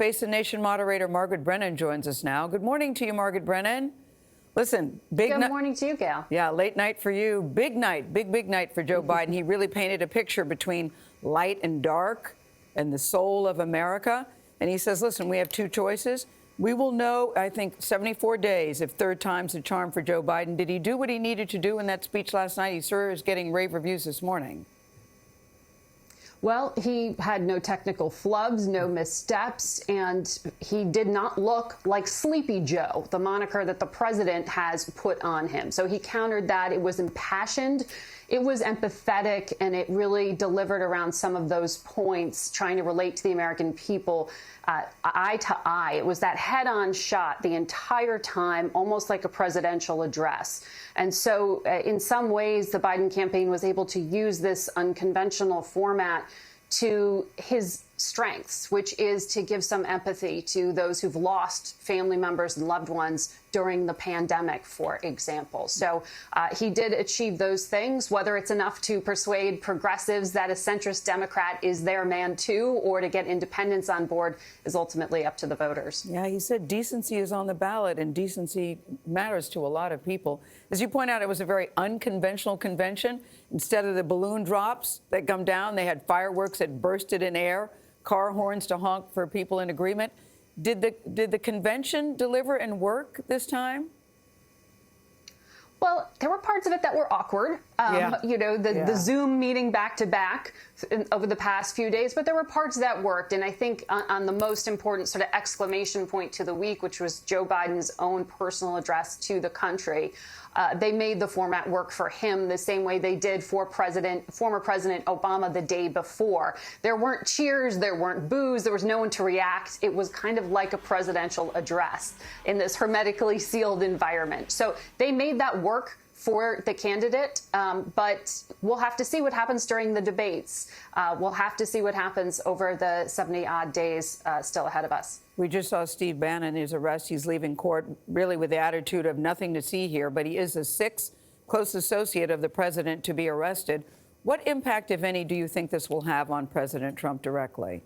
Face the Nation moderator Margaret Brennan joins us now. Good morning to you, Margaret Brennan. Listen, good morning to you, Gayle. Yeah, late night for you. Big night, big night for Joe Biden. He really painted a picture between light and dark and the soul of America. And he says, listen, we have two choices. We will know, I think, 74 days if third time's the charm for Joe Biden. Did he do what he needed to do in that speech last night? He sure is getting rave reviews this morning. Well, he had no technical flubs, no missteps, and he did not look like Sleepy Joe, the moniker that the president has put on him. So he countered that. It was impassioned, it was empathetic, and it really delivered around some of those points, trying to relate to the American people eye to eye. It was that head-on shot the entire time, almost like a presidential address. And so in some ways, the Biden campaign was able to use this unconventional format to his strengths, which is to give some empathy to those who've lost family members and loved ones during the pandemic, for example. So he did achieve those things. Whether it's enough to persuade progressives that a centrist Democrat is their man too, or to get independents on board, is ultimately up to the voters. Yeah, he said decency is on the ballot, and decency matters to a lot of people. As you point out, it was a very unconventional convention. Instead of the balloon drops that come down, they had fireworks that bursted in air, car horns to honk for people in agreement. Did the convention deliver and work this time? Well, there were parts of it that were awkward. You know, the Zoom meeting back to back over the past few days, but there were parts that worked. And I think on the most important sort of exclamation point to the week, which was Joe Biden's own personal address to the country, they made the format work for him the same way they did for former President Obama the day before. There weren't cheers, there weren't boos, there was no one to react. It was kind of like a presidential address in this hermetically sealed environment. So they made that work for the candidate, but we'll have to see what happens during the debates. We'll have to see what happens over the 70-odd days still ahead of us. We just saw Steve Bannon, his arrest. He's leaving court really with the attitude of nothing to see here, but he is the sixth close associate of the president to be arrested. What impact, if any, do you think this will have on President Trump directly?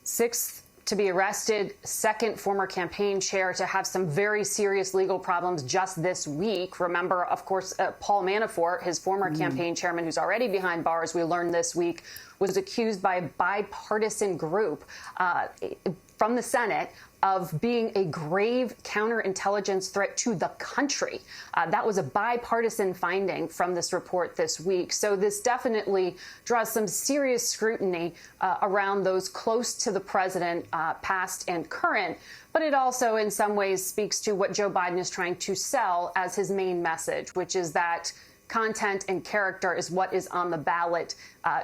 Sixth to be arrested, second former campaign chair to have some very serious legal problems just this week. Remember, of course, Paul Manafort, his former campaign chairman, who's already behind bars, we learned this week, was accused by a bipartisan group from the Senate of being a grave counterintelligence threat to the country. That was a bipartisan finding from this report this week. So this definitely draws some serious scrutiny around those close to the president, past and current. But it also, in some ways, speaks to what Joe Biden is trying to sell as his main message, which is that content and character is what is on the ballot.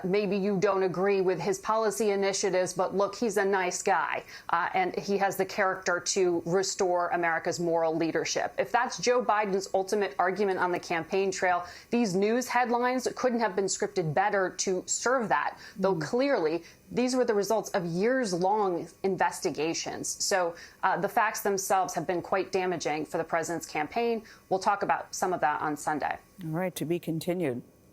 Maybe you don't agree with his policy initiatives, but look, he's a nice guy, and he has the character to restore America's moral leadership. If that's Joe Biden's ultimate argument on the campaign trail, these news headlines couldn't have been scripted better to serve that, though clearly these were the results of years-long investigations. So the facts themselves have been quite damaging for the president's campaign. We'll talk about some of that on Sunday. All right, to be continued.